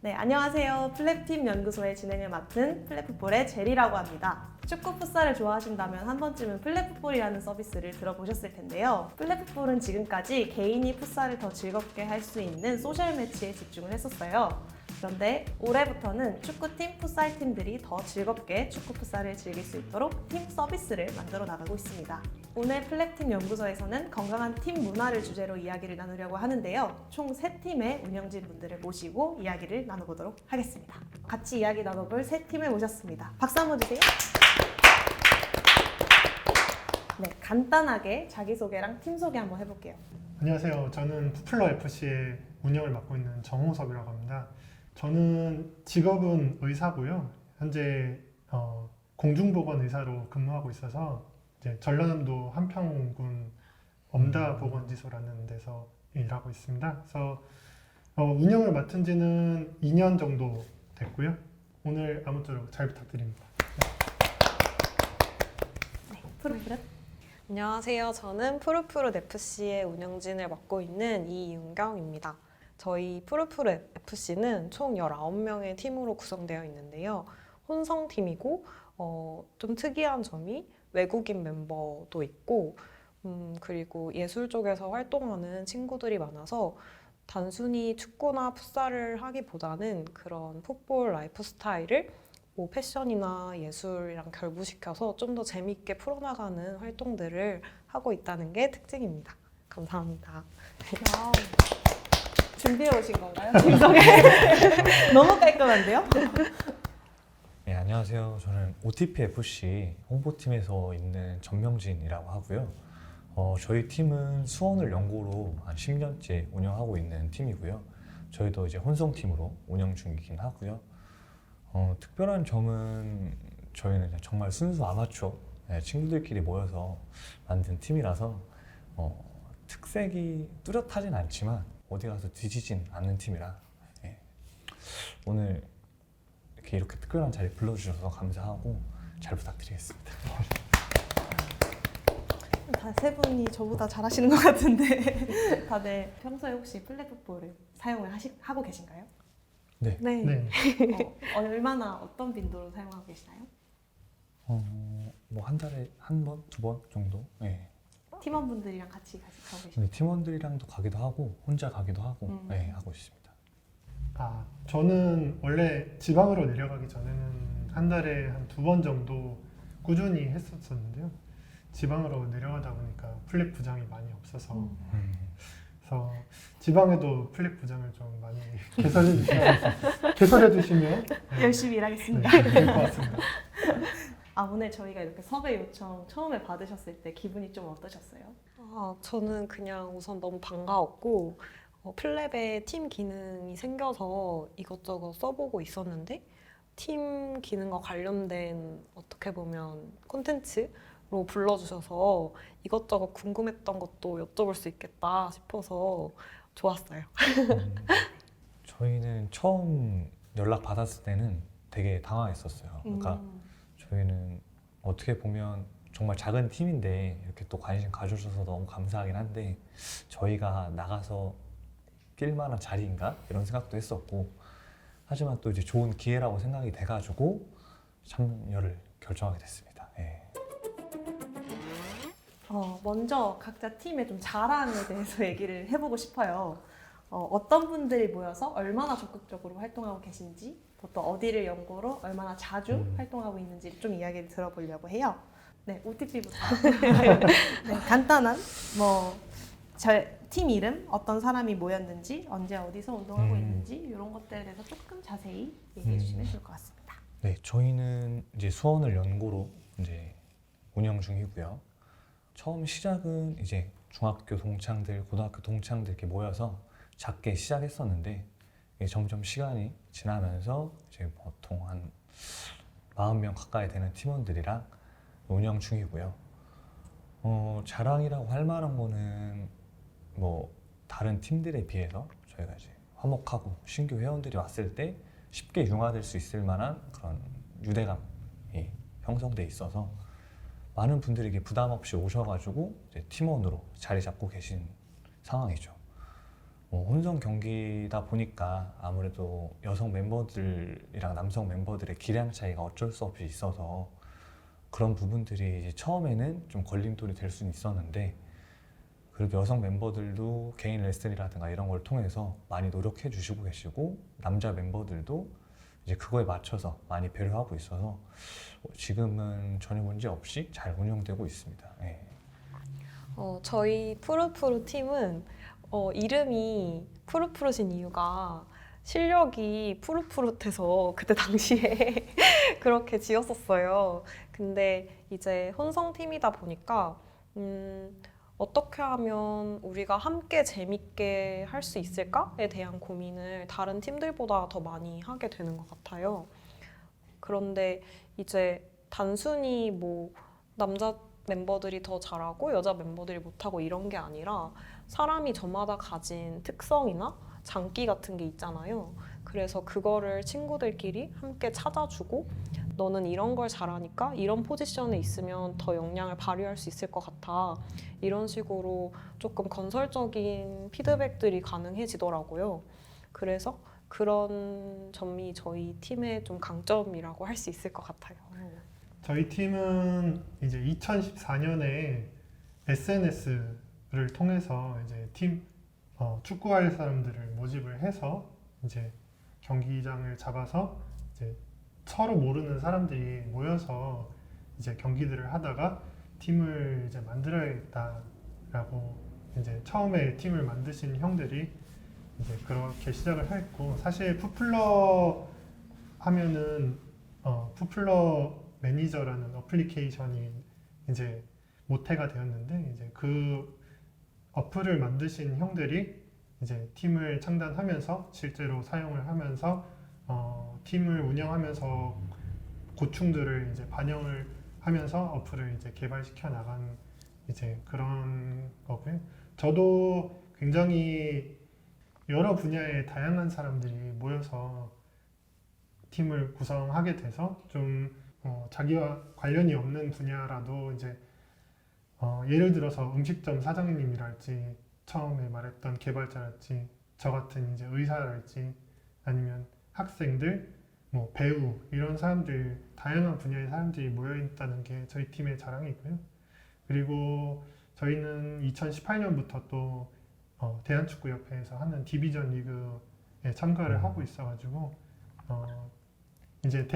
네, 안녕하세요. 플랩팀 연구소의 진행을 맡은 플랫풋볼의 제리라고 합니다. 축구 풋살을 좋아하신다면 한 번쯤은 플랫풋볼이라는 서비스를 들어보셨을 텐데요. 플랫풋볼은 지금까지 개인이 풋살을 더 즐겁게 할 수 있는 소셜 매치에 집중을 했었어요. 그런데 올해부터는 축구팀, 풋살팀들이 더 즐겁게 축구 풋살을 즐길 수 있도록 팀 서비스를 만들어 나가고 있습니다. 오늘 플랩팀 연구소에서는 건강한 팀 문화를 주제로 이야기를 나누려고 하는데요. 총 3팀의 운영진 분들을 모시고 이야기를 나눠보도록 하겠습니다. 같이 이야기 나눠볼 3팀을 모셨습니다. 박수 한번 주세요. 네, 간단하게 자기소개랑 팀 소개 한번 해볼게요. 안녕하세요. 저는 푸플러 FC의 운영을 맡고 있는 정호섭이라고 합니다. 저는 직업은 의사고요. 현재 공중보건 의사로 근무하고 있어서 이제 전라남도 한평군 엄다보건지소라는 데서 일하고 있습니다. 그래서 운영을 맡은 지는 2년 정도 됐고요. 오늘 아무쪼록 잘 부탁드립니다. 네, 푸르푸르. 안녕하세요. 저는 푸르푸르 FC의 운영진을 맡고 있는 이윤경입니다. 저희 푸르푸르 FC는 총 19명의 팀으로 구성되어 있는데요. 혼성팀이고 좀 특이한 점이 외국인 멤버도 있고 그리고 예술 쪽에서 활동하는 친구들이 많아서 단순히 축구나 풋살을 하기보다는 그런 풋볼 라이프 스타일을 뭐 패션이나 예술이랑 결부시켜서 좀 더 재밌게 풀어나가는 활동들을 하고 있다는 게 특징입니다. 감사합니다. 와우. 준비해 오신 건가요? 팀 소개? 너무 깔끔한데요? 네, 안녕하세요. 저는 OTPFC 홍보팀에서 있는 전명진이라고 하고요. 저희 팀은 수원을 연고로 한 10년째 운영하고 있는 팀이고요. 저희도 이제 혼성팀으로 운영 중이긴 하고요. 특별한 점은 저희는 그냥 정말 순수 아마추어 친구들끼리 모여서 만든 팀이라서 특색이 뚜렷하진 않지만 어디 가서 뒤지진 않는 팀이라 오늘 이렇게 특별한 자리 불러주셔서 감사하고 잘 부탁드리겠습니다. 다 세 분이 저보다 잘하시는 것 같은데 다들 평소에 혹시 플랫풋볼을 사용을 하고 계신가요? 네. 네. 얼마나 어떤 빈도로 사용하고 계시나요? 뭐 한 달에 한 번, 두 번 정도. 네. 팀원분들이랑 같이 가고 계시나요? 근데 팀원들이랑도 가기도 하고 혼자 가기도 하고 네, 하고 있습니다. 저는 원래 지방으로 내려가기 전에는 한 달에 한 2번 정도 꾸준히 했었었는데요. 지방으로 내려가다 보니까 플랫 부장이 많이 없어서 그래서 지방에도 플랫 부장을 좀 많이 개설해 주시면 열심히 일하겠습니다. 될 것 같습니다. 오늘 저희가 이렇게 섭외 요청 처음에 받으셨을 때 기분이 좀 어떠셨어요? 저는 그냥 우선 너무 반가웠고 플랩에 팀 기능이 생겨서 이것저것 써보고 있었는데 팀 기능과 관련된 어떻게 보면 콘텐츠로 불러주셔서 이것저것 궁금했던 것도 여쭤볼 수 있겠다 싶어서 좋았어요. 저희는 처음 연락 받았을 때는 되게 당황했었어요. 그러니까 저희는 어떻게 보면 정말 작은 팀인데 이렇게 또 관심 가져주셔서 너무 감사하긴 한데 저희가 나가서 뛸 만한 자리인가? 이런 생각도 했었고 하지만 또 이제 좋은 기회라고 생각이 돼가지고 참여를 결정하게 됐습니다. 네. 먼저 각자 팀의 좀 자랑에 대해서 얘기를 해보고 싶어요. 어떤 분들이 모여서 얼마나 적극적으로 활동하고 계신지, 또 어디를 연고로 얼마나 자주 활동하고 있는지 좀 이야기를 들어보려고 해요. 네, OTP부터. 네, 간단한 팀 이름, 어떤 사람이 모였는지, 언제 어디서 운동하고 있는지 이런 것들에 대해서 조금 자세히 얘기해 주시면 좋을 것 같습니다. 네, 저희는 이제 수원을 연고로 이제 운영 중이고요. 처음 시작은 이제 중학교 동창들, 고등학교 동창들 이렇게 모여서 작게 시작했었는데 점점 시간이 지나면서 이제 보통 한 40명 가까이 되는 팀원들이랑 운영 중이고요. 자랑이라고 할 만한 거는 뭐 다른 팀들에 비해서 저희가 이제 화목하고 신규 회원들이 왔을 때 쉽게 융화될 수 있을 만한 그런 유대감이 형성돼 있어서 많은 분들이 부담 없이 오셔가지고 이제 팀원으로 자리 잡고 계신 상황이죠. 혼성 경기다 보니까 아무래도 여성 멤버들이랑 남성 멤버들의 기량 차이가 어쩔 수 없이 있어서 그런 부분들이 이제 처음에는 좀 걸림돌이 될 수는 있었는데, 그래도 여성 멤버들도 개인 레슨이라든가 이런 걸 통해서 많이 노력해 주시고 계시고, 남자 멤버들도 이제 그거에 맞춰서 많이 배려하고 있어서 지금은 전혀 문제 없이 잘 운영되고 있습니다. 네. 저희 푸르푸르 팀은 이름이 푸르푸르신 이유가 실력이 푸릇푸릇해서 그때 당시에 그렇게 지었었어요. 근데 이제 혼성팀이다 보니까 어떻게 하면 우리가 함께 재밌게 할 수 있을까에 대한 고민을 다른 팀들보다 더 많이 하게 되는 것 같아요. 그런데 이제 단순히 뭐 남자 멤버들이 더 잘하고 여자 멤버들이 못하고 이런 게 아니라 사람이 저마다 가진 특성이나 장기 같은 게 있잖아요. 그래서 그거를 친구들끼리 함께 찾아주고, 너는 이런 걸 잘하니까 이런 포지션에 있으면 더 역량을 발휘할 수 있을 것 같아. 이런 식으로 조금 건설적인 피드백들이 가능해지더라고요. 그래서 그런 점이 저희 팀의 좀 강점이라고 할 수 있을 것 같아요. 저희 팀은 이제 2014년에 SNS를 통해서 이제 팀 축구할 사람들을 모집을 해서 이제 경기장을 잡아서 이제 서로 모르는 사람들이 모여서 이제 경기들을 하다가 팀을 이제 만들어야겠다라고 이제 처음에 팀을 만드신 형들이 이제 그렇게 시작을 했고, 사실 푸플러 하면은 푸플러 매니저라는 어플리케이션이 이제 모태가 되었는데, 이제 그 어플을 만드신 형들이 이제 팀을 창단하면서 실제로 사용을 하면서 팀을 운영하면서 고충들을 이제 반영을 하면서 어플을 이제 개발시켜 나간 이제 그런 거고요. 저도 굉장히 여러 분야의 다양한 사람들이 모여서 팀을 구성하게 돼서 좀 자기와 관련이 없는 분야라도 이제 예를 들어서 음식점 사장님이랄지, 처음에 말했던 개발자랄지, 저 같은 이제 의사랄지, 아니면 학생들, 뭐 배우, 이런 사람들, 다양한 분야의 사람들이 모여 있다는 게 저희 팀의 자랑이고요. 그리고 저희는 2018년부터 또 대한축구협회에서 하는 디비전 리그에 참가를 하고 있어가지고 이제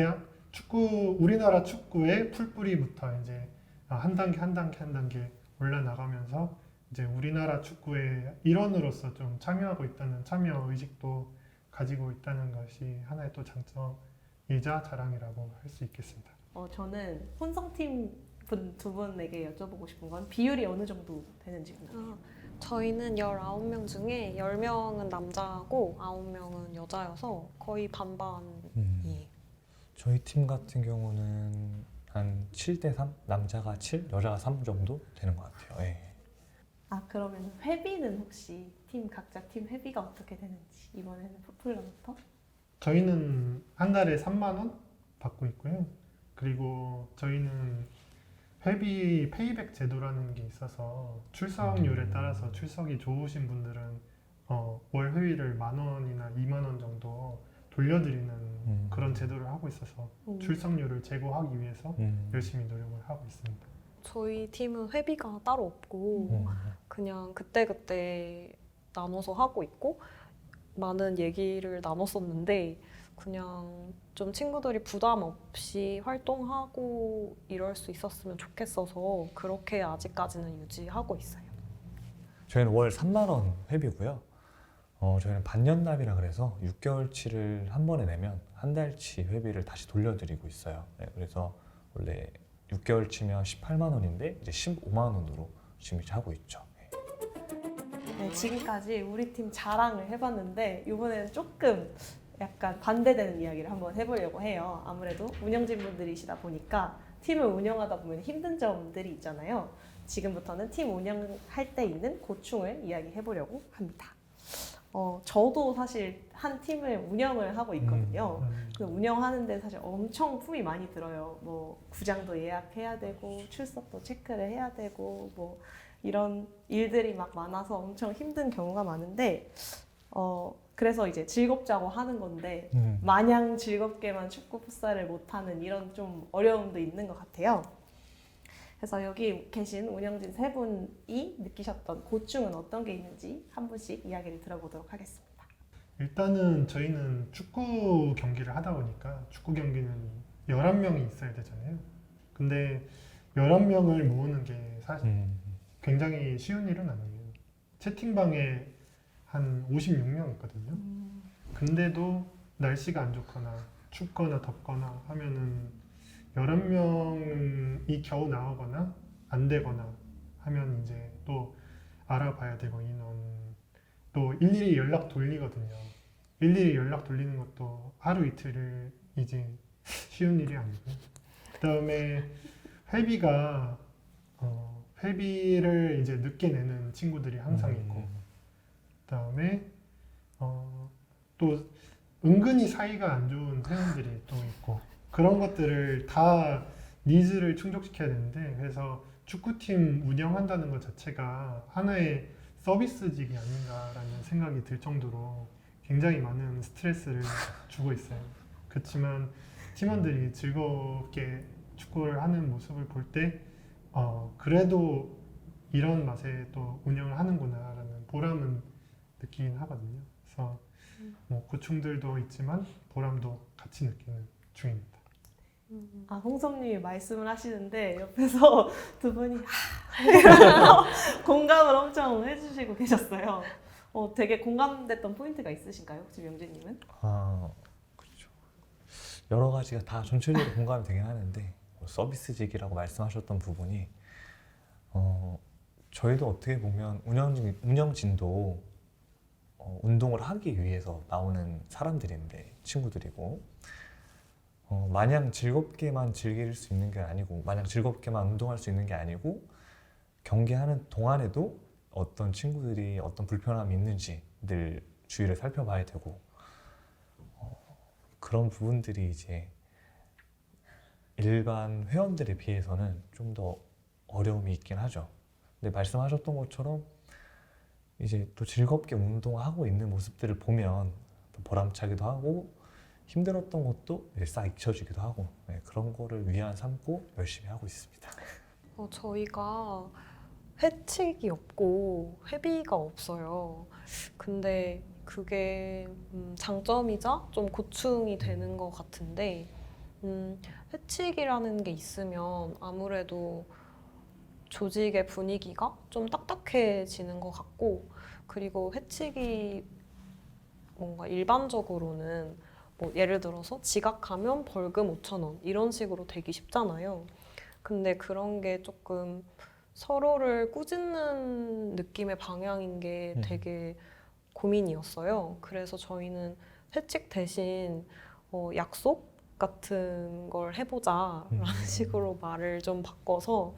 우리나라 축구의 풀뿌리부터 이제 한 단계 한 단계 올라나가면서 이제 우리나라 축구의 일원으로서 좀 참여하고 있다는 참여 의식도 가지고 있다는 것이 하나의 또 장점이자 자랑이라고 할 수 있겠습니다. 저는 혼성팀 두 분에게 여쭤보고 싶은 건 비율이 어느 정도 되는지 궁금해요. 저희는 19명 중에 10명은 남자고 9명은 여자여서 거의 반반이에요. 저희 팀 같은 경우는 한 7대3? 남자가 7, 여자가 3 정도 되는 것 같아요. 예. 그러면 회비는 혹시 각자 팀 회비가 어떻게 되는지, 이번에는 푸플러부터? 저희는 한 달에 3만 원 받고 있고요. 그리고 저희는 회비 페이백 제도라는 게 있어서 출석률에 따라서 출석이 좋으신 분들은 월 회비를 10,000원이나 20,000원 정도 돌려드리는 그런 제도를 하고 있어서 출석률을 제고하기 위해서 열심히 노력을 하고 있습니다. 저희 팀은 회비가 따로 없고 그냥 그때그때 나눠서 하고 있고, 많은 얘기를 나눴었는데 그냥 좀 친구들이 부담 없이 활동하고 이럴 수 있었으면 좋겠어서 그렇게 아직까지는 유지하고 있어요. 저희는 월 3만 원 회비고요. 저희는 반년납이라 그래서 6개월치를 한 번에 내면 한 달치 회비를 다시 돌려드리고 있어요. 네, 그래서 원래 6개월치면 18만 원인데 이제 15만 원으로 지금 이제 하고 있죠. 네, 지금까지 우리 팀 자랑을 해봤는데 이번에는 조금 약간 반대되는 이야기를 한번 해보려고 해요. 아무래도 운영진 분들이시다 보니까 팀을 운영하다 보면 힘든 점들이 있잖아요. 지금부터는 팀 운영할 때 있는 고충을 이야기해보려고 합니다. 저도 사실 한 팀을 운영을 하고 있거든요. 그 운영하는데 사실 엄청 품이 많이 들어요. 뭐 구장도 예약해야 되고 출석도 체크를 해야 되고 뭐 이런 일들이 막 많아서 엄청 힘든 경우가 많은데 그래서 이제 즐겁자고 하는 건데 마냥 즐겁게만 축구 풋살을 못하는 이런 좀 어려움도 있는 것 같아요. 그래서 여기 계신 운영진 세 분이 느끼셨던 고충은 어떤 게 있는지 한 분씩 이야기를 들어보도록 하겠습니다. 일단은 저희는 축구 경기를 하다 보니까 축구 경기는 11명이 있어야 되잖아요. 근데 11명을 모으는 게 사실 굉장히 쉬운 일은 아니에요. 채팅방에 한 56명 있거든요. 근데도 날씨가 안 좋거나 춥거나 덥거나 하면은 11명이 겨우 나오거나 안 되거나 하면 이제 또 알아봐야 되고 인원 또 일일이 연락 돌리거든요. 일일이 연락 돌리는 것도 하루 이틀을 이제 쉬운 일이 아니고 그다음에 회비가 회비를 이제 늦게 내는 친구들이 항상 있고 그다음에 또 은근히 사이가 안 좋은 회원들이 또 있고 그런 것들을 다 니즈를 충족시켜야 되는데 그래서 축구팀 운영한다는 것 자체가 하나의 서비스직이 아닌가라는 생각이 들 정도로 굉장히 많은 스트레스를 주고 있어요. 그렇지만 팀원들이 즐겁게 축구를 하는 모습을 볼 때 그래도 이런 맛에 또 운영을 하는구나라는 보람은 느끼긴 하거든요. 그래서 뭐 고충들도 있지만 보람도 같이 느끼는 중입니다. 홍섭님이 말씀을 하시는데 옆에서 두 분이 공감을 엄청 해주시고 계셨어요. 되게 공감됐던 포인트가 있으신가요, 혹시 명재님은? 그렇죠. 여러 가지가 다 전체적으로 공감이 되긴 하는데 서비스직이라고 말씀하셨던 부분이 저희도 어떻게 보면 운영진도 운동을 하기 위해서 나오는 사람들인데 친구들이고 마냥 즐겁게만 즐길 수 있는 게 아니고 마냥 즐겁게만 운동할 수 있는 게 아니고 경기하는 동안에도 어떤 친구들이 어떤 불편함이 있는지 늘 주위를 살펴봐야 되고 그런 부분들이 이제 일반 회원들에 비해서는 좀 더 어려움이 있긴 하죠. 근데 말씀하셨던 것처럼 이제 또 즐겁게 운동하고 있는 모습들을 보면 또 보람차기도 하고 힘들었던 것도 이제 싹 잊혀지기도 하고 그런 거를 위안 삼고 열심히 하고 있습니다. 저희가 회칙이 없고 회비가 없어요. 근데 그게 장점이자 좀 고충이 되는 것 같은데 회칙이라는 게 있으면 아무래도 조직의 분위기가 좀 딱딱해지는 것 같고 그리고 회칙이 뭔가 일반적으로는 뭐 예를 들어서 지각하면 벌금 5,000원 이런 식으로 되기 쉽잖아요. 근데 그런 게 조금 서로를 꾸짖는 느낌의 방향인 게 되게 고민이었어요. 그래서 저희는 회칙 대신 약속 같은 걸 해보자라는 식으로 말을 좀 바꿔서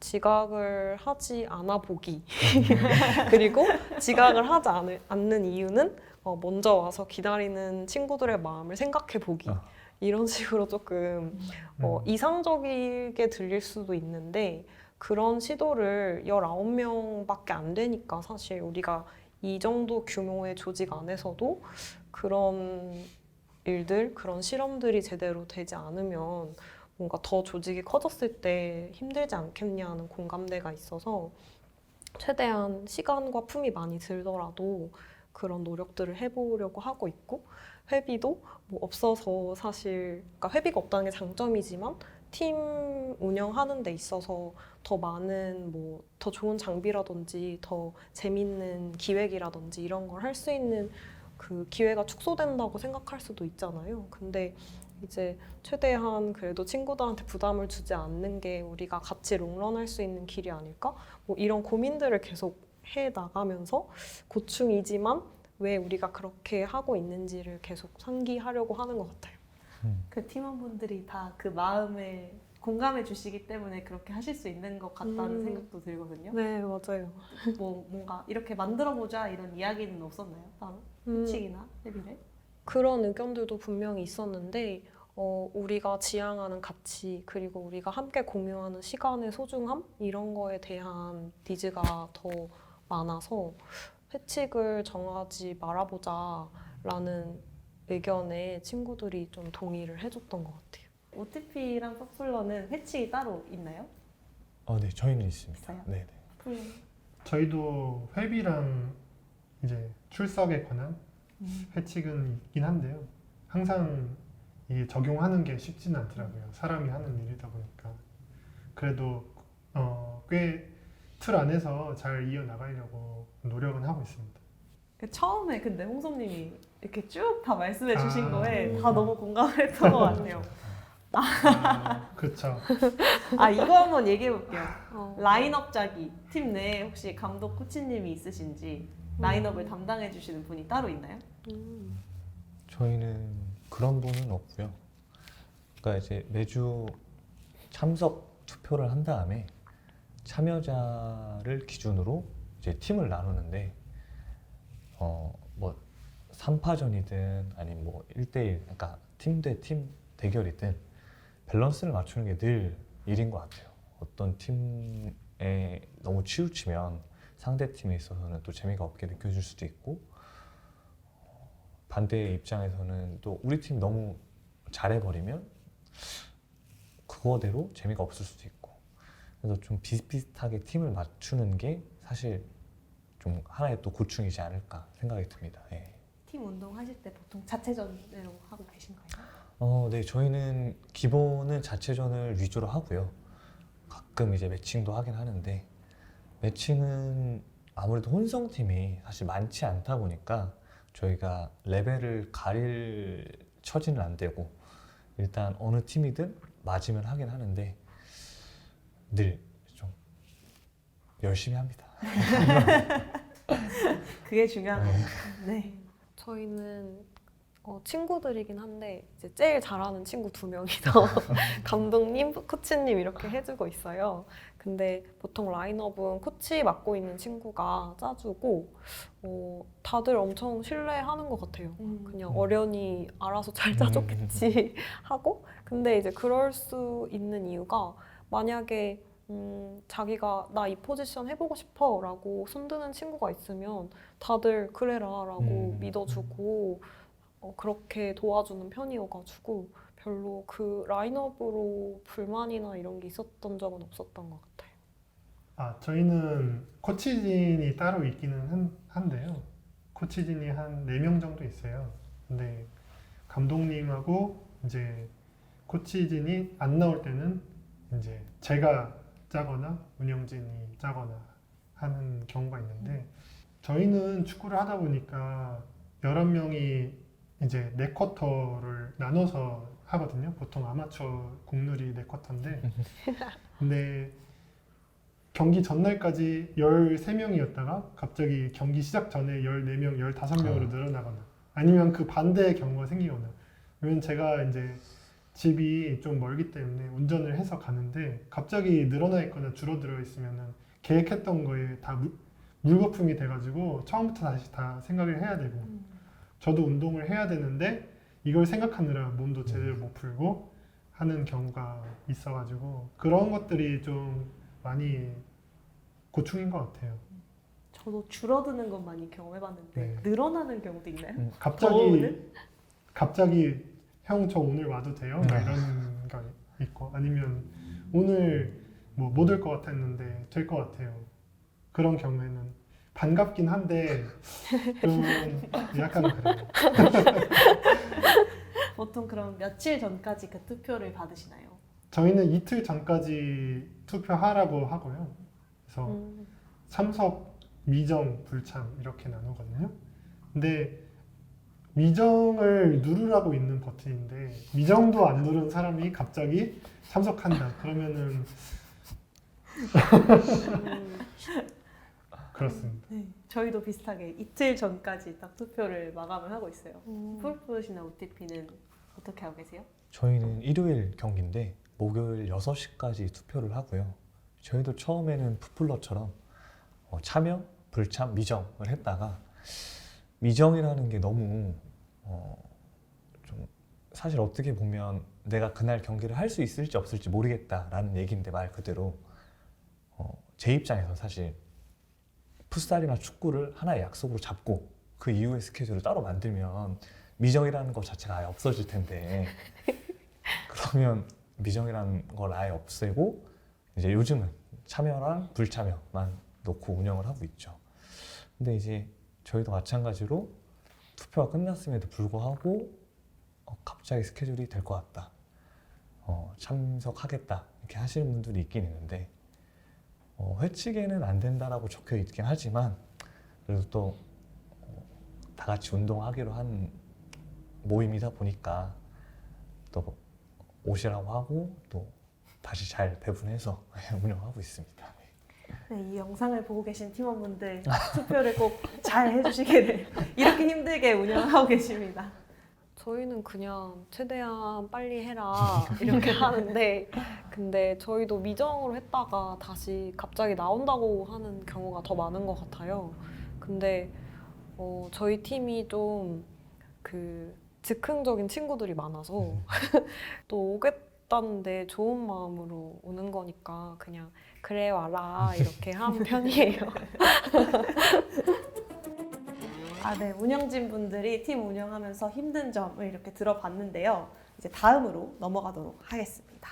지각을 하지 않아 보기 그리고 지각을 하지 않는 이유는 먼저 와서 기다리는 친구들의 마음을 생각해 보기 이런 식으로 조금 이상적이게 들릴 수도 있는데 그런 시도를 19명밖에 안 되니까 사실 우리가 이 정도 규모의 조직 안에서도 그런 일들, 그런 실험들이 제대로 되지 않으면 뭔가 더 조직이 커졌을 때 힘들지 않겠냐는 공감대가 있어서 최대한 시간과 품이 많이 들더라도 그런 노력들을 해보려고 하고 있고 회비도 뭐 없어서 사실 그러니까 회비가 없다는 게 장점이지만 팀 운영하는 데 있어서 더 많은 뭐 더 좋은 장비라든지 더 재밌는 기획이라든지 이런 걸 할 수 있는 그 기회가 축소된다고 생각할 수도 있잖아요. 근데 이제 최대한 그래도 친구들한테 부담을 주지 않는 게 우리가 같이 롱런할 수 있는 길이 아닐까? 뭐 이런 고민들을 계속 해 나가면서 고충이지만 왜 우리가 그렇게 하고 있는지를 계속 상기하려고 하는 것 같아요. 그 팀원분들이 다 그 마음에 공감해 주시기 때문에 그렇게 하실 수 있는 것 같다는 생각도 들거든요. 네, 맞아요. 뭔가 이렇게 만들어 보자 이런 이야기는 없었나요? 따로? 회칙이나 회비를? 그런 의견들도 분명히 있었는데 우리가 지향하는 가치 그리고 우리가 함께 공유하는 시간의 소중함 이런 거에 대한 니즈가 더 많아서 회칙을 정하지 말아보자라는 의견에 친구들이 좀 동의를 해줬던 것 같아요. OTP랑 퍼플러는 회칙이 따로 있나요? 네, 저희는 있습니다. 있어요? 네, 네. 저희도 회비랑 이제 출석에 관한 회칙은 있긴 한데요. 항상 이게 적용하는 게 쉽지는 않더라고요. 사람이 하는 일이다 보니까. 그래도 꽤 틀 안에서 잘 이어나가려고 노력은 하고 있습니다. 처음에 근데 홍섭님이 이렇게 쭉 다 말씀해 주신 거에 네. 다 너무 공감을 했던 것 같아요. 그렇죠. 이거 한번 얘기해 볼게요. 어, 라인업 짜기 팀 내에 혹시 감독 코치님이 있으신지 라인업을 담당해 주시는 분이 따로 있나요? 저희는 그런 분은 없고요. 그러니까 이제 매주 참석 투표를 한 다음에 참여자를 기준으로 이제 팀을 나누는데 뭐 3파전이든 아니면 뭐 1대1 그러니까 팀 대 팀 대결이든 밸런스를 맞추는 게 늘 일인 것 같아요. 어떤 팀에 너무 치우치면 상대 팀에 있어서는 또 재미가 없게 느껴질 수도 있고 반대의 입장에서는 또 우리 팀 너무 잘해버리면 그거대로 재미가 없을 수도 있고 그래서 좀 비슷비슷하게 팀을 맞추는 게 사실 좀 하나의 또 고충이지 않을까 생각이 듭니다. 예. 팀 운동 하실 때 보통 자체전으로 하고 계신가요? 네, 저희는 기본은 자체전을 위주로 하고요. 가끔 이제 매칭도 하긴 하는데 매칭은 아무래도 혼성팀이 사실 많지 않다 보니까 저희가 레벨을 가릴 처지는 안 되고 일단 어느 팀이든 맞으면 하긴 하는데 늘 좀 열심히 합니다. 그게 중요한 것 같아요. 네. 저희는 친구들이긴 한데 이제 제일 잘하는 친구 2명이서 감독님, 코치님 이렇게 해주고 있어요. 근데 보통 라인업은 코치 맡고 있는 친구가 짜주고 다들 엄청 신뢰하는 것 같아요. 그냥 어련히 알아서 잘 짜줬겠지 하고 근데 이제 그럴 수 있는 이유가 만약에 자기가 나 이 포지션 해보고 싶어 라고 손드는 친구가 있으면 다들 그래라 라고 믿어주고 그렇게 도와주는 편이어가지고 별로 그 라인업으로 불만이나 이런 게 있었던 적은 없었던 것 같아요. 저희는 코치진이 따로 있기는 한데요. 코치진이 한 4명 정도 있어요. 근데 감독님하고 이제 코치진이 안 나올 때는 이제 제가 짜거나 운영진이 짜거나 하는 경우가 있는데 저희는 축구를 하다 보니까 11명이 이제 4쿼터를 나눠서 하거든요. 보통 아마추어 국룰이 4쿼터인데 근데 경기 전날까지 13명이었다가 갑자기 경기 시작 전에 14명, 15명으로 늘어나거나 아니면 그 반대의 경우가 생기거나 왜냐면 제가 이제 집이 좀 멀기 때문에 운전을 해서 가는데 갑자기 늘어나 있거나 줄어들어 있으면은 계획했던 거에 다 물거품이 돼가지고 처음부터 다시 다 생각을 해야 되고 저도 운동을 해야 되는데 이걸 생각하느라 몸도 제대로 못 풀고 하는 경우가 있어가지고 그런 것들이 좀 많이 고충인 것 같아요. 저도 줄어드는 건 많이 경험해봤는데 네. 늘어나는 경우도 있나요? 갑자기 형 저 오늘 와도 돼요? 막 이런 거 있고 아니면 오늘 뭐 못 올 것 같았는데 될 것 같아요. 그런 경우에는 반갑긴 한데 좀 약간 그래요. 보통 그럼 며칠 전까지 그 투표를 받으시나요? 저희는 이틀 전까지 투표하라고 하고요. 그래서 참석, 미정, 불참 이렇게 나누거든요. 근데 미정을 누르라고 있는 버튼인데 미정도 안 누른 사람이 갑자기 참석한다. 그러면은 그렇습니다. 네. 저희도 비슷하게 이틀 전까지 딱 투표를 마감을 하고 있어요. 프로포시나 OTP는 어떻게 하고 계세요? 저희는 일요일 경기인데 목요일 6시까지 투표를 하고요. 저희도 처음에는 풋플러처럼 참여, 불참, 미정을 했다가 미정이라는 게 너무 좀 사실 어떻게 보면 내가 그날 경기를 할 수 있을지 없을지 모르겠다라는 얘기인데 말 그대로 제 입장에서 사실 풋살이나 축구를 하나의 약속으로 잡고 그 이후의 스케줄을 따로 만들면 미정이라는 것 자체가 아예 없어질 텐데 그러면 미정이라는 걸 아예 없애고 이제 요즘은 참여랑 불참여만 놓고 운영을 하고 있죠. 근데 이제 저희도 마찬가지로 투표가 끝났음에도 불구하고 갑자기 스케줄이 될 것 같다, 참석하겠다 이렇게 하시는 분들이 있긴 있는데 회칙에는 안 된다라고 적혀 있긴 하지만 그래도 또 다 같이 운동하기로 한 모임이다 보니까 또 오시라고 하고 또 다시 잘 배분해서 운영하고 있습니다. 네, 이 영상을 보고 계신 팀원분들 투표를 꼭 잘 해주시기를 이렇게 힘들게 운영하고 계십니다. 저희는 그냥 최대한 빨리 해라 이렇게 하는데 근데 저희도 미정으로 했다가 다시 갑자기 나온다고 하는 경우가 더 많은 것 같아요. 근데 저희 팀이 좀 그 즉흥적인 친구들이 많아서 또 오겠다는데 좋은 마음으로 오는 거니까 그냥 그래 와라 이렇게 하는 편이에요. 네, 운영진 분들이 팀 운영하면서 힘든 점을 이렇게 들어봤는데요. 이제 다음으로 넘어가도록 하겠습니다.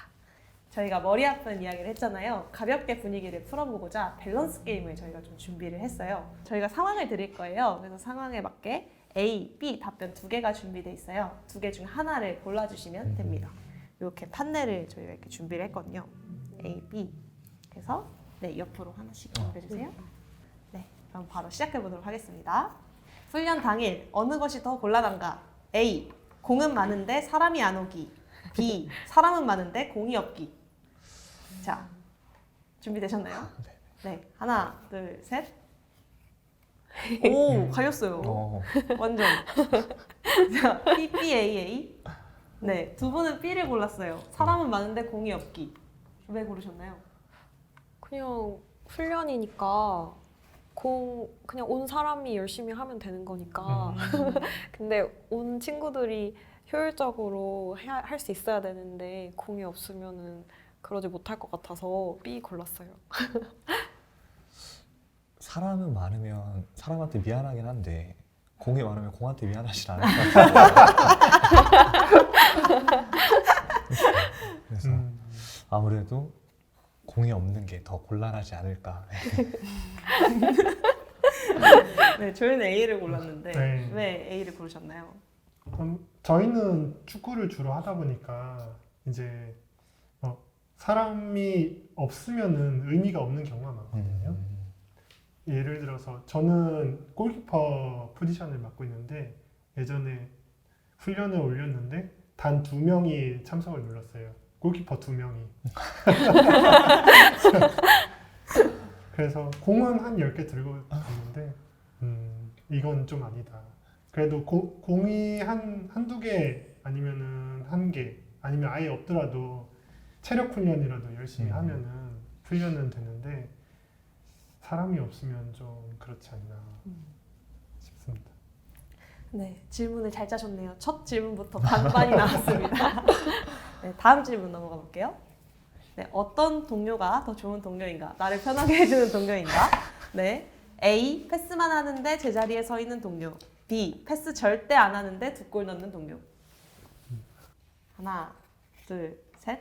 저희가 머리 아픈 이야기를 했잖아요. 가볍게 분위기를 풀어보고자 밸런스 게임을 저희가 좀 준비를 했어요. 저희가 상황을 드릴 거예요. 그래서 상황에 맞게 A, B 답변 2개가 준비되어 있어요. 2개 중 하나를 골라주시면 됩니다. 이렇게 판넬을 저희가 이렇게 준비를 했거든요. A, B. 그래서 네, 옆으로 하나씩 넘겨주세요. 네, 그럼 바로 시작해 보도록 하겠습니다. 훈련 당일 어느 것이 더 곤란한가? A. 공은 많은데 사람이 안 오기. B. 사람은 많은데 공이 없기. 자, 준비되셨나요? 네, 하나, 둘, 셋. 오, 가렸어요. 완전. 자, B, B, A, A. 네, 두 분은 B를 골랐어요. 사람은 많은데 공이 없기. 왜 고르셨나요? 그냥 훈련이니까 그냥 온 사람이 열심히 하면 되는 거니까. 근데 온 친구들이 효율적으로 할 수 있어야 되는데 공이 없으면은 그러지 못할 것 같아서 B 골랐어요. 사람은 많으면 사람한테 미안하긴 한데 공이 많으면 공한테 미안하진 않을 것 같아요. 그래서 아무래도 공이 없는 게 더 곤란하지 않을까. 네, 저희는 A를 골랐는데 네. 왜 A를 고르셨나요? 저희는 축구를 주로 하다 보니까 이제 사람이 없으면은 의미가 없는 경우가 많거든요. 예를 들어서 저는 골키퍼 포지션을 맡고 있는데 예전에 훈련을 올렸는데 단 2명이 참석을 눌렀어요. 골키퍼 2명이. 그래서 공은 한 10개 들고 갔는데 이건 좀 아니다. 그래도 공이 한두 개 아니면은 1개 아니면 아예 없더라도 체력 훈련이라도 열심히 하면은 훈련은 되는데 사람이 없으면 좀 그렇지 않나 싶습니다. 네, 질문을 잘 짜셨네요. 첫 질문부터 반반이 나왔습니다. 네, 다음 질문 넘어가 볼게요. 네, 어떤 동료가 더 좋은 동료인가? 나를 편하게 해주는 동료인가? 네, A. 패스만 하는데 제자리에 서 있는 동료. B. 패스 절대 안 하는데 2골 넣는 동료. 하나, 둘, 셋.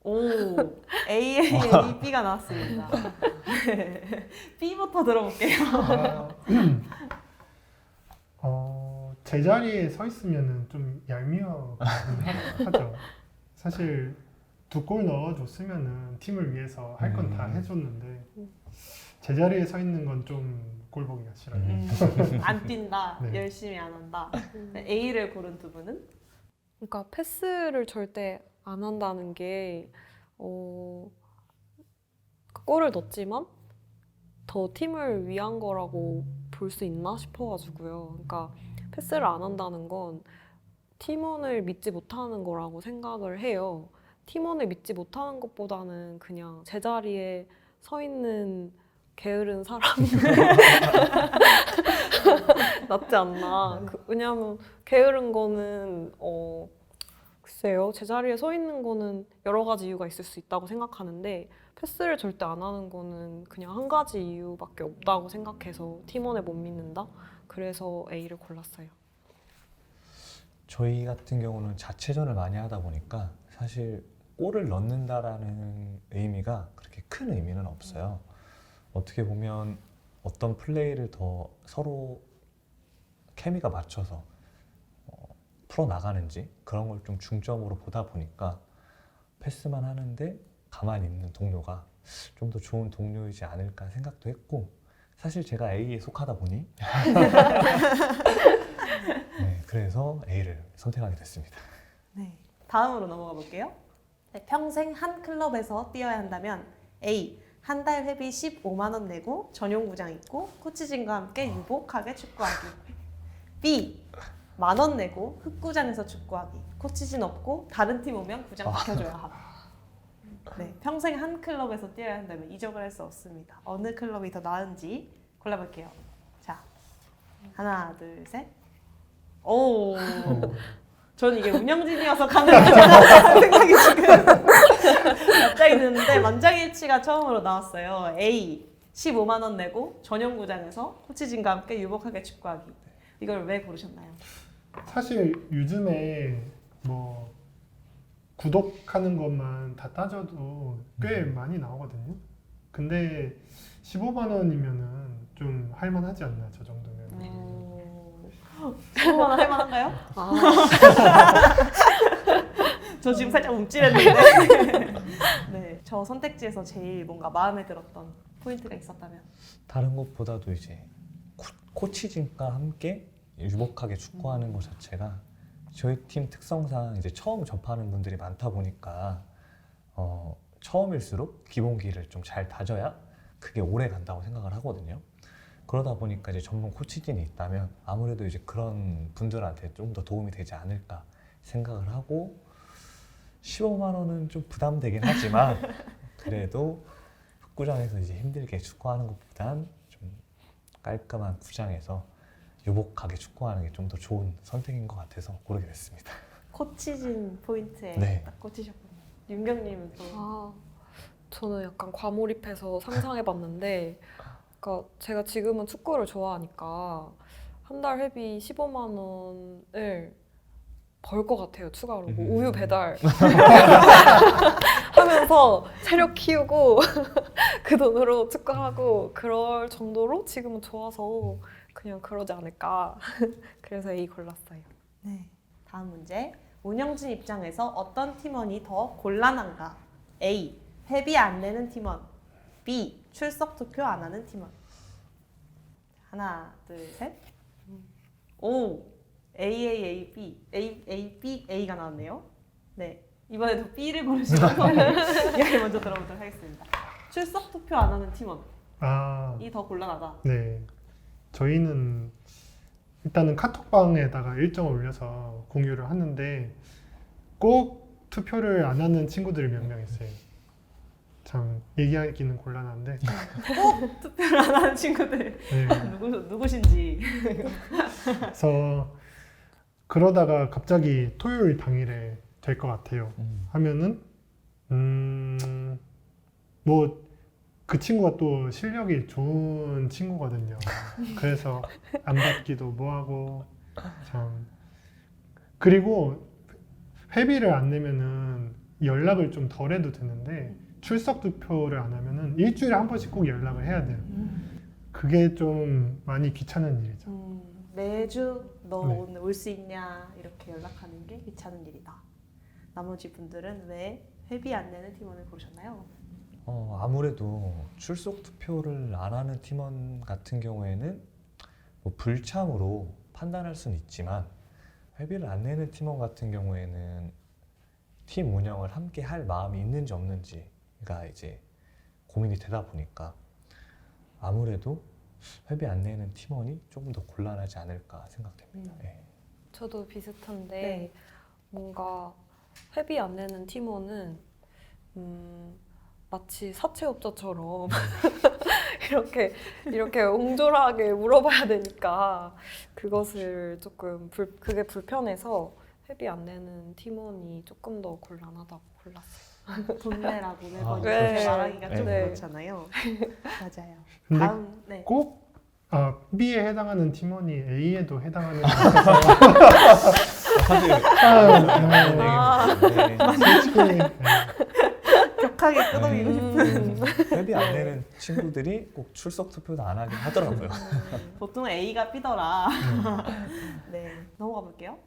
오, A, A, A, B가 나왔습니다. 네, B부터 들어볼게요. 제자리에 서 있으면은 좀 얄미워하죠. 사실 2골 넣어줬으면은 팀을 위해서 할 건 다 해줬는데 제자리에 서 있는 건 좀 꼴보기가 싫어요. 안 뛴다, 네. 열심히 안 한다. 네, A를 고른 두 분은? 그러니까 패스를 절대 안 한다는 게 골을 넣었지만 더 팀을 위한 거라고 볼 수 있나 싶어가지고요. 그러니까 패스를 안 한다는 건 팀원을 믿지 못하는 거라고 생각을 해요. 팀원을 믿지 못하는 것보다는 그냥 제자리에 서 있는 게으른 사람이 낫지 않나. 왜냐하면 게으른 거는 글쎄요, 제자리에 서 있는 거는 여러 가지 이유가 있을 수 있다고 생각하는데 패스를 절대 안 하는 거는 그냥 한 가지 이유밖에 없다고 생각해서 팀원을 못 믿는다. 그래서 A를 골랐어요. 저희 같은 경우는 자체전을 많이 하다 보니까 사실 골을 넣는다라는 의미가 그렇게 큰 의미는 없어요. 어떻게 보면 어떤 플레이를 더 서로 케미가 맞춰서 풀어나가는지 그런 걸 좀 중점으로 보다 보니까 패스만 하는데 가만히 있는 동료가 좀 더 좋은 동료이지 않을까 생각도 했고, 사실 제가 A에 속하다 보니 네, 그래서 A를 선택하게 됐습니다. 네. 다음으로 넘어가 볼게요. 네, 평생 한 클럽에서 뛰어야 한다면 A. 한 달 회비 15만 원 내고 전용 구장 있고 코치진과 함께 유복하게 축구하기. B. 10,000원 내고 흙구장에서 축구하기. 코치진 없고 다른 팀 오면 구장 지켜줘야 함. 네, 평생 한 클럽에서 뛰어야 한다면 이적을 할 수 없습니다. 어느 클럽이 더 나은지 골라볼게요. 자, 하나, 둘, 셋. 오. 전 이게 운영진이어서 가능하다는 생각이 지금 갑자기 드는데 만장일치가 처음으로 나왔어요. A. 15만 원 내고 전용구장에서 코치진과 함께 유복하게 축구하기. 이걸 왜 고르셨나요? 사실 요즘에 뭐 구독하는 것만 다 따져도 꽤 많이 나오거든요. 근데 15만 원이면은 좀 할만하지 않나, 저 정도면. 15만 원 할만한가요? 아, 저 지금 살짝 움찔했는데. 네, 저 선택지에서 제일 뭔가 마음에 들었던 포인트가 있었다면? 다른 것보다도 이제 코치진과 함께 유복하게 축구하는 것 자체가 저희 팀 특성상 이제 처음 접하는 분들이 많다 보니까 처음일수록 기본기를 좀 잘 다져야 그게 오래 간다고 생각을 하거든요. 그러다 보니까 이제 전문 코치진이 있다면 아무래도 이제 그런 분들한테 좀 더 도움이 되지 않을까 생각을 하고, 15만 원은 좀 부담되긴 하지만 그래도 흑구장에서 이제 힘들게 축구하는 것보단 좀 깔끔한 구장에서 유복하게 축구하는 게 좀 더 좋은 선택인 것 같아서 고르게 됐습니다. 코치진 포인트에 네. 딱 꽂히셨군요. 윤경님은 또 저는 약간 과몰입해서 상상해봤는데, 그러니까 제가 지금은 축구를 좋아하니까 한 달 회비 15만 원을 벌 것 같아요. 추가로 뭐 우유 배달 하면서 체력 키우고 그 돈으로 축구하고 그럴 정도로 지금은 좋아서 그냥 그러지 않을까. 그래서 A 골랐어요. 네. 다음 문제. 운영진 입장에서 어떤 팀원이 더 곤란한가? A. 회비 안 내는 팀원. B. 출석 투표 안 하는 팀원. 하나, 둘, 셋. 오. A, B. A, B, A가 나왔네요. 네. 이번에도 B를 고르시면서 이야기 먼저 들어보도록 하겠습니다. 출석 투표 안 하는 팀원이 아, 더 곤란하다. 네. 저희는 일단은 카톡방에다가 일정을 올려서 공유를 하는데 꼭 투표를 안 하는 친구들이 몇 명 있어요. 참 얘기하기는 곤란한데. 꼭 투표를 안 하는 친구들 네. 누구신지. 그래서 그러다가 갑자기 토요일 당일에 될 것 같아요. 하면은 뭐 그 친구가 또 실력이 좋은 친구거든요. 그래서 안 받기도 뭐하고 참. 그리고 회비를 안 내면은 연락을 좀 덜 해도 되는데 출석 투표를 안 하면은 일주일에 한 번씩 꼭 연락을 해야 돼요. 그게 좀 많이 귀찮은 일이죠. 매주 너 네. 오늘 올 수 있냐 이렇게 연락하는 게 귀찮은 일이다. 나머지 분들은 왜 회비 안 내는 팀원을 고르셨나요? 아무래도 출석 투표를 안 하는 팀원 같은 경우에는 뭐 불참으로 판단할 수는 있지만, 회비를 안 내는 팀원 같은 경우에는 팀 운영을 함께 할 마음이 있는지 없는지가 이제 고민이 되다 보니까 아무래도 회비 안 내는 팀원이 조금 더 곤란하지 않을까 생각됩니다. 네. 저도 비슷한데 네. 뭔가 회비 안 내는 팀원은 마치 사채업자처럼 이렇게 옹졸하게 물어봐야 되니까 그것을 조금 그게 불편해서 회비 안 내는 팀원이 조금 더 곤란하다고 골랐어요. 돈 내라고 매번 네. 이렇게 말하기가 좀 네. 그렇잖아요. 맞아요. 근데 다음, 네. 꼭 B에 해당하는 팀원이 A에도 해당하는 것 같아서 사실 솔직히 격하게 끄덕이고 싶은. 회비 안 내는 친구들이 꼭 출석 투표도 안 하긴 하더라고요. 보통 A가 B더라. 네, 넘어가 볼게요.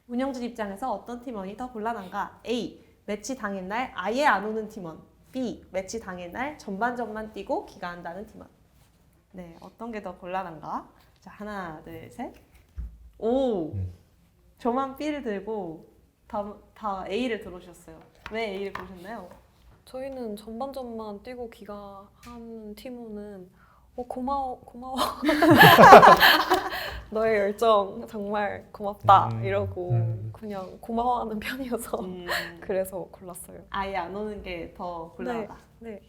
운영진 입장에서 어떤 팀원이 더 곤란한가? A. 매치 당일날 아예 안 오는 팀원. B. 매치 당일날 전반전만 뛰고 귀가한다는 팀원. 네, 어떤 게 더 곤란한가? 자, 하나, 둘, 셋. 오! 저만 B를 들고 다 A를 들어오셨어요. 왜 A를 고르셨나요? 저희는 전반전만 뛰고 귀가하는 팀원은 고마워 너의 열정 정말 고맙다 이러고 그냥 고마워하는 편이어서 그래서 골랐어요. 아예 안 오는 게 더 곤란하다. 네.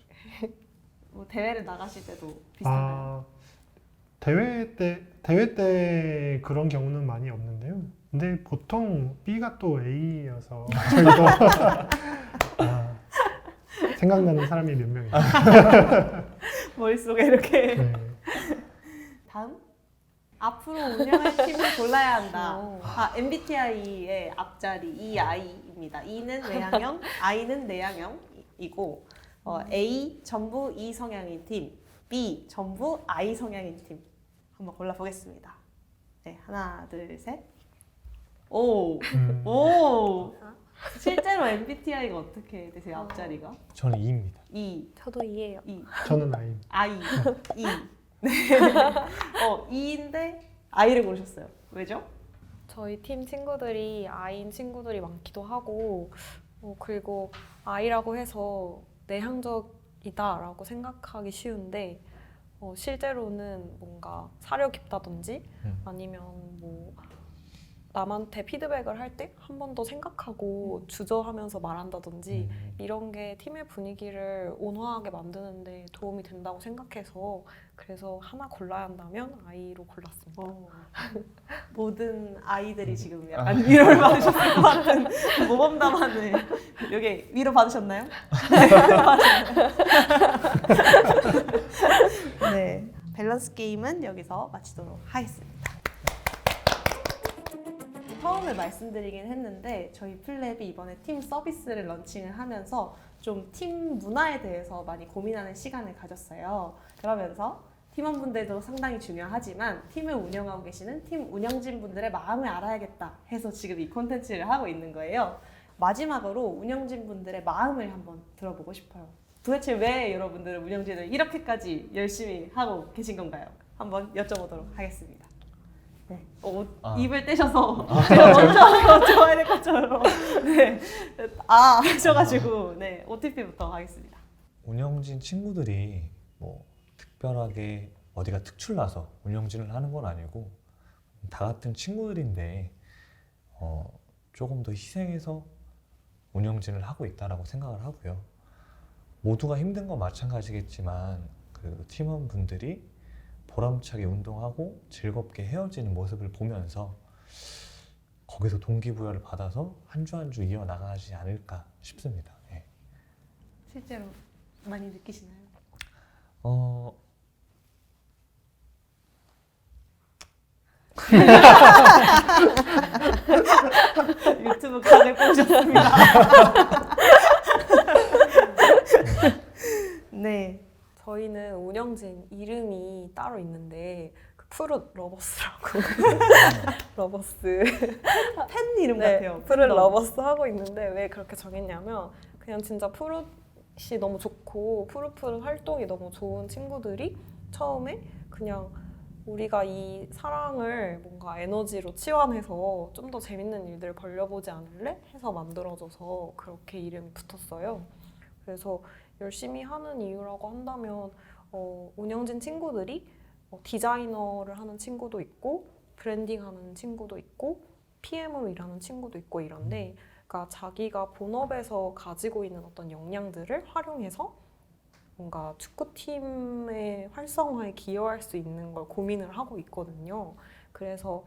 뭐 대회를 나가실 때도 비슷한가요? 대회 때 그런 경우는 많이 없는데요. 근데 보통 B가 또 A여서 저희도 생각나는 사람이 몇 명 있어요. 머릿속에 이렇게. 네. 다음. 앞으로 운영할 팀을 골라야 한다. 오. MBTI의 앞자리 EI입니다. E는 외향형, I는 내향형이고 A 전부 E 성향인 팀, B 전부 I 성향인 팀. 한번 골라보겠습니다. 네, 하나, 둘, 셋. 오, 오. 실제로 MBTI가 어떻게 되세요? 앞자리가? 저는 2입니다. E, 저도 이해해요. E, 저는 I. I, E. 네. E인데 I를 고르셨어요. 왜죠? 저희 팀 친구들이 I인 친구들이 많기도 하고 그리고 I라고 해서 내향적이다라고 생각하기 쉬운데 실제로는 뭔가 사려 깊다든지 아니면 뭐 남한테 피드백을 할 때 한 번 더 생각하고 주저하면서 말한다든지 이런 게 팀의 분위기를 온화하게 만드는데 도움이 된다고 생각해서 그래서 하나 골라야 한다면 I로 골랐습니다. 모든 아이들이 지금 약간 위로를 받으셨을 것 같은 모범답안을 여기 위로 받으셨나요? 네, 밸런스 게임은 여기서 마치도록 하겠습니다. 처음에 말씀드리긴 했는데 저희 플랩이 이번에 팀 서비스를 런칭을 하면서 좀 팀 문화에 대해서 많이 고민하는 시간을 가졌어요. 그러면서 팀원분들도 상당히 중요하지만 팀을 운영하고 계시는 팀 운영진 분들의 마음을 알아야겠다 해서 지금 이 콘텐츠를 하고 있는 거예요. 마지막으로 운영진 분들의 마음을 한번 들어보고 싶어요. 도대체 왜 여러분들은 운영진을 이렇게까지 열심히 하고 계신 건가요? 한번 여쭤보도록 하겠습니다. 네. 입을 떼셔서 제가 먼저 여쭤봐야 될 것처럼 네. 하셔가지고 네. OTP부터 하겠습니다. 운영진 친구들이 뭐 특별하게 어디가 특출나서 운영진을 하는 건 아니고 다 같은 친구들인데 조금 더 희생해서 운영진을 하고 있다라고 생각을 하고요. 모두가 힘든 건 마찬가지겠지만 그 팀원분들이 보람차게 운동하고 즐겁게 헤어지는 모습을 보면서 거기서 동기부여를 받아서 한 주 한 주 이어나가지 않을까 싶습니다. 네. 실제로 많이 느끼시나요? 유튜브 각을 보셨습니다. 네. 저희는 운영진 이름이 따로 있는데 그 푸릇 러버스라고 러버스 팬 이름 네, 같아요. 푸릇 팬덤. 러버스 하고 있는데 왜 그렇게 정했냐면 그냥 진짜 푸릇이 너무 좋고 푸릇푸릇 활동이 너무 좋은 친구들이 처음에 그냥 우리가 이 사랑을 뭔가 에너지로 치환해서 좀 더 재밌는 일들을 벌려보지 않을래? 해서 만들어져서 그렇게 이름이 붙었어요. 그래서 열심히 하는 이유라고 한다면 운영진 친구들이 디자이너를 하는 친구도 있고 브랜딩하는 친구도 있고 PM으로 일하는 친구도 있고 이런데 그러니까 자기가 본업에서 가지고 있는 어떤 역량들을 활용해서 뭔가 축구팀의 활성화에 기여할 수 있는 걸 고민을 하고 있거든요. 그래서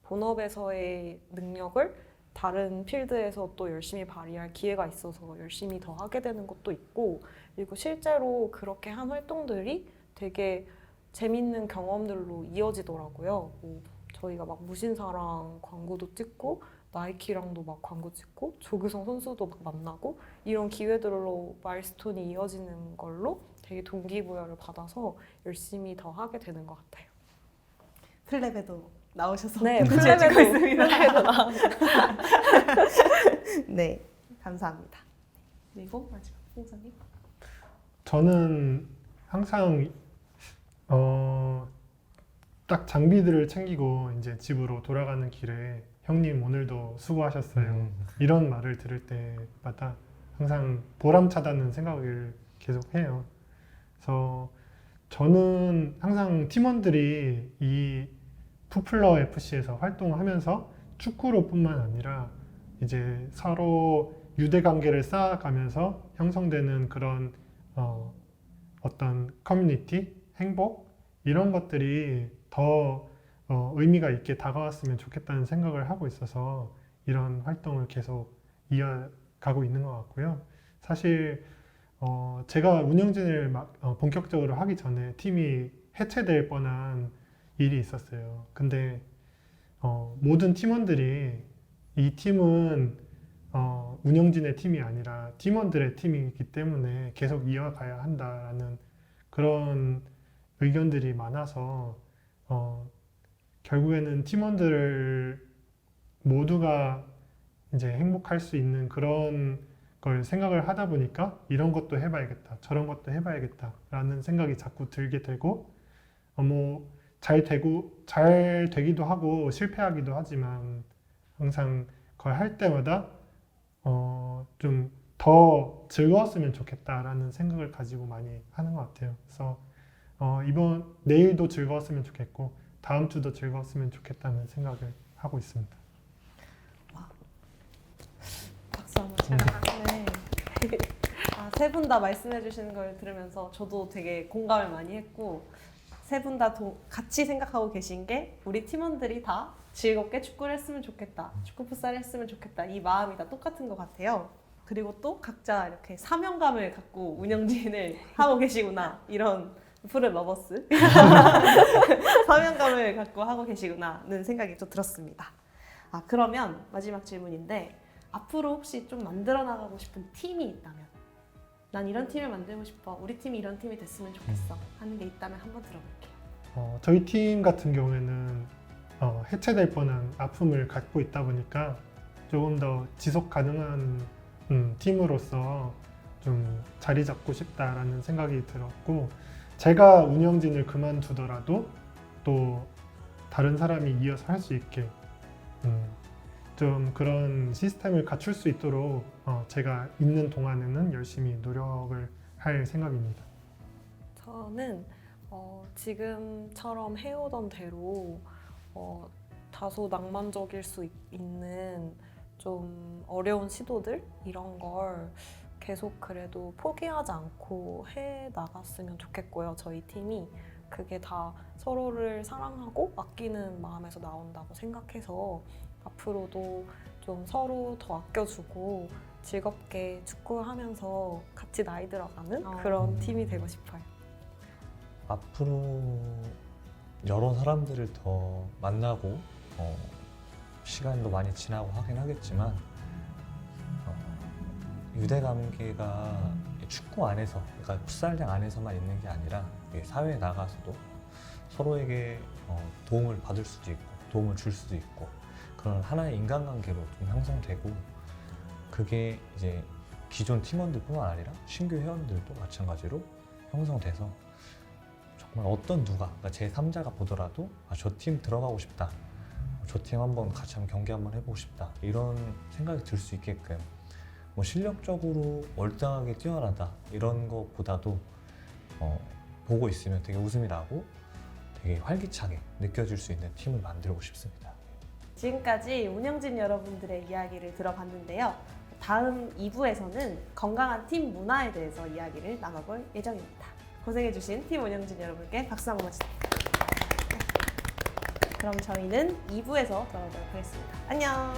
본업에서의 능력을 다른 필드에서 또 열심히 발휘할 기회가 있어서 열심히 더 하게 되는 것도 있고, 그리고 실제로 그렇게 한 활동들이 되게 재밌는 경험들로 이어지더라고요. 뭐 저희가 막 무신사랑 광고도 찍고 나이키랑도 막 광고 찍고 조규성 선수도 막 만나고 이런 기회들로 마일스톤이 이어지는 걸로 되게 동기부여를 받아서 열심히 더 하게 되는 것 같아요. 플랩에도 나오셔서 네, 플랩에도 플랩에도 있습니다. 플랩에도 나오고. 네, 감사합니다. 그리고 마지막 홍사님. 저는 항상 딱 장비들을 챙기고 이제 집으로 돌아가는 길에 형님 오늘도 수고하셨어요. 이런 말을 들을 때마다 항상 보람차다는 생각을 계속 해요. 그래서 저는 항상 팀원들이 이 푸플러 FC에서 활동하면서 축구로뿐만 아니라 이제 서로 유대관계를 쌓아가면서 형성되는 그런 어떤 커뮤니티, 행복 이런 것들이 더 의미가 있게 다가왔으면 좋겠다는 생각을 하고 있어서 이런 활동을 계속 이어가고 있는 것 같고요. 사실 제가 운영진을 본격적으로 하기 전에 팀이 해체될 뻔한 일이 있었어요. 근데 모든 팀원들이 이 팀은 운영진의 팀이 아니라 팀원들의 팀이기 때문에 계속 이어가야 한다라는 그런 의견들이 많아서 결국에는 팀원들 모두가 이제 행복할 수 있는 그런 걸 생각을 하다 보니까 이런 것도 해봐야겠다, 저런 것도 해봐야겠다라는 생각이 자꾸 들게 되고 잘 되기도 하고 실패하기도 하지만 항상 그걸 할 때마다 좀 더 즐거웠으면 좋겠다라는 생각을 가지고 많이 하는 것 같아요. 그래서 내일도 즐거웠으면 좋겠고 다음 주도 즐거웠으면 좋겠다는 생각을 하고 있습니다. 박수 한번 제가 네. 세 분 다 말씀해 주시는 걸 들으면서 저도 되게 공감을 많이 했고 세 분 다 같이 생각하고 계신 게 우리 팀원들이 다 즐겁게 축구를 했으면 좋겠다. 축구 풋살을 했으면 좋겠다. 이 마음이 다 똑같은 것 같아요. 그리고 또 각자 이렇게 사명감을 갖고 운영진을 하고 계시구나. 이런 푸른 러버스. 사명감을 갖고 하고 계시구나는 생각이 좀 들었습니다. 그러면 마지막 질문인데 앞으로 혹시 좀 만들어 나가고 싶은 팀이 있다면 난 이런 팀을 만들고 싶어. 우리 팀이 이런 팀이 됐으면 좋겠어. 하는 게 있다면 한번 들어볼게요. 저희 팀 같은 경우에는 해체될 뻔한 아픔을 갖고 있다 보니까 조금 더 지속 가능한 팀으로서 좀 자리 잡고 싶다라는 생각이 들었고 제가 운영진을 그만두더라도 또 다른 사람이 이어서 할 수 있게 좀 그런 시스템을 갖출 수 있도록 제가 있는 동안에는 열심히 노력을 할 생각입니다. 저는 지금처럼 해오던 대로 다소 낭만적일 수 있는 좀 어려운 시도들 이런 걸 계속 그래도 포기하지 않고 해 나갔으면 좋겠고요. 저희 팀이 그게 다 서로를 사랑하고 아끼는 마음에서 나온다고 생각해서 앞으로도 좀 서로 더 아껴주고 즐겁게 축구하면서 같이 나이 들어가는 그런 팀이 되고 싶어요. 앞으로 여러 사람들을 더 만나고 시간도 많이 지나고 하긴 하겠지만 유대관계가 축구 안에서, 그러니까 풋살장 안에서만 있는 게 아니라 사회에 나가서도 서로에게 도움을 받을 수도 있고 도움을 줄 수도 있고 그런 하나의 인간관계로 좀 형성되고 그게 이제 기존 팀원들뿐만 아니라 신규 회원들도 마찬가지로 형성돼서 정말 어떤 누가, 그러니까 제3자가 보더라도 저 팀 들어가고 싶다, 저 팀 한번 같이 한번 경기 한번 해보고 싶다 이런 생각이 들 수 있게끔 실력적으로 월등하게 뛰어나다 이런 것보다도 보고 있으면 되게 웃음이 나고 되게 활기차게 느껴질 수 있는 팀을 만들고 싶습니다. 지금까지 운영진 여러분들의 이야기를 들어봤는데요. 다음 2부에서는 건강한 팀 문화에 대해서 이야기를 나눠볼 예정입니다. 고생해주신 팀 운영진 여러분께 박수 한번 주세요. 그럼 저희는 2부에서 돌아오도록 하겠습니다. 안녕.